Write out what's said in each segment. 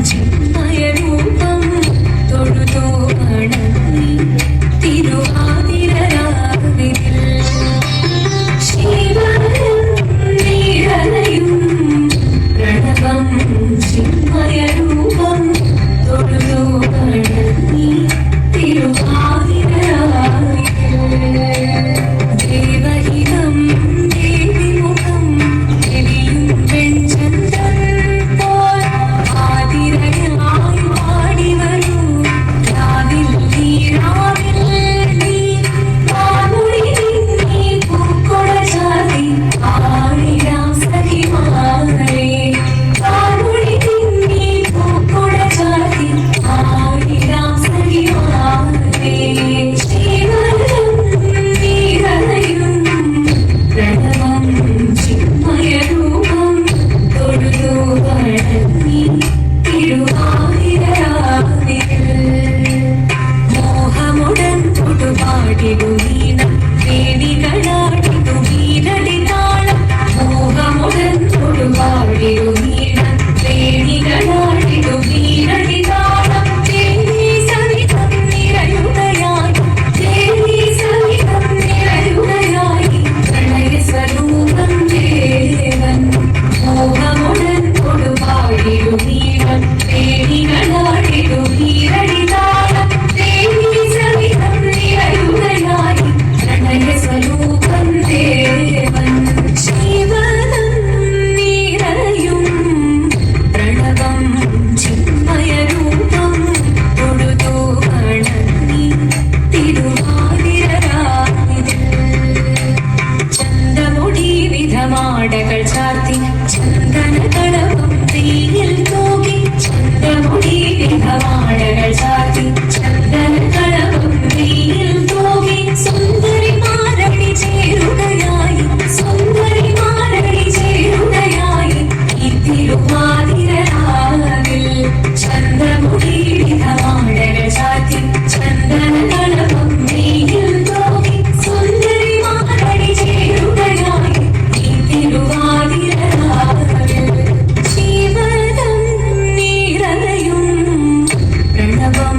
ചിന്മയരൂപം തൊഴുതോ വണങ്ങി തിരുവാതിരരാവിൽ ശിവനും നീരലയും പ്രണവം ചിന്മയരൂപം തൊഴുതോ വണങ്ങി തിരുവാതിരരാവിൽ ദേവഹിതം ദേവിമുഖം എരിയും വെൺചന്ദ്രൻ പോൽ ആതിരയായി പാടി വരൂ രാവിൽ നീ പാമുടി നീ പൂക്കൊട ചാതി ആയിരാം സഖിമാരെ പാമുടി നീ പൂക്കൊട ചാതി ആയിരാം സഖിമാരെ ശിവനും നീരലയും പ്രണവം ചിന്മയരൂപം തൊഴുതോ വണങ്ങി തിരുവാതിരരാവിൽ മോഹമുടൻ തൊടുപാടിടു വീണം വേണികളാടിടു വീണടി താളം മോഹമുടൻ തൊടുപാടിടു വീണം വേണികളാടിടു വീണടി താളം ദേവി സവിധം നിറയുകയായി ദേവി സവിധം നിറയുകയായി പ്രണയ സ്വരൂപം ദേവൻ മോഹമുടൻ തൊടുപാടിടു വീണം വേണികളാടിടു വീണടി താളം ദേവി സവിധം നിറയുകയായി പ്രണയ സ്വരൂപം ദേവൻ ശിവനും നീരലയും പ്രണവം ചിന്മയരൂപം തൊഴുതോ വണങ്ങി തിരുവാതിരരാവിൽ ചന്തമുടി വിധമാടകൾ ചാർത്തി ചന്ദനകളവും തീയിൽ തൂകി ചന്തമുടി വിധമാടകൾ ചാർത്തി ചന്ദനകളവും തീയിൽ തൂകി സുന്ദരിമാരടി ചേരുകയായി സുന്ദരിമാരടി ചേരുകയായി ഈ തിരുവാതിരരാവിൽ ചന്തമുടി വിധമാടകൾ ചാർത്തി ചന്ദനകളവും തീയിൽ തൂകി സുന്ദരിമാരടി ചേരുകയായി ഈ തിരുവാതിരരാവിൽ ശിവനും നീരലയും പ്രണവം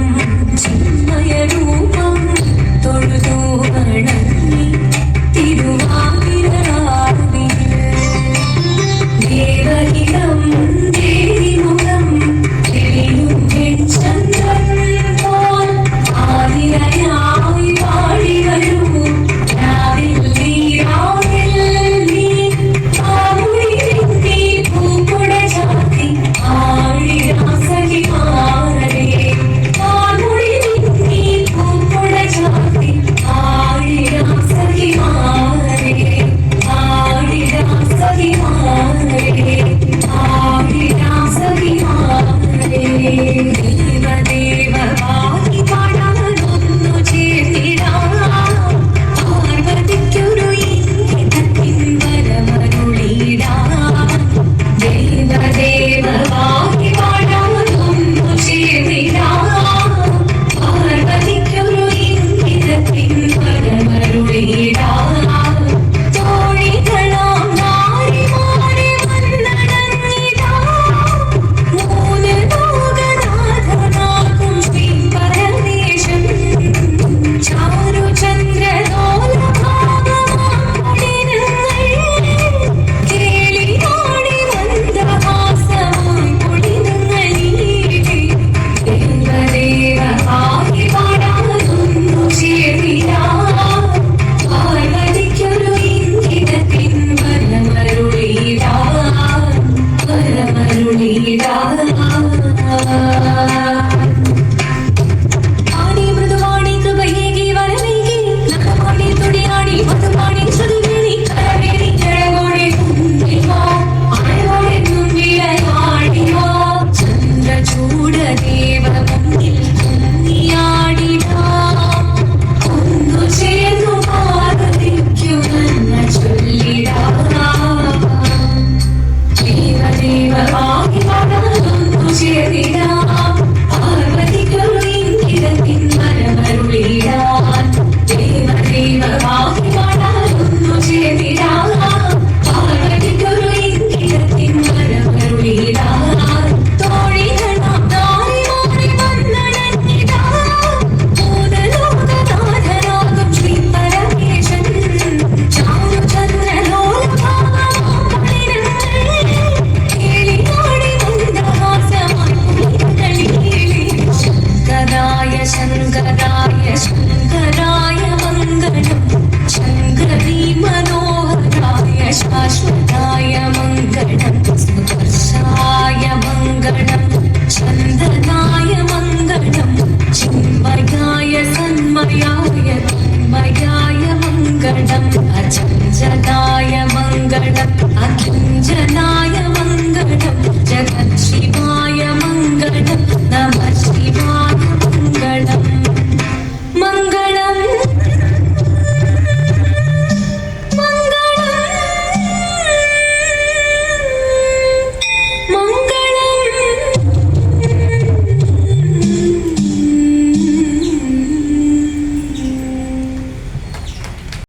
മംഗളം അകിഞ്ചനായ മംഗളം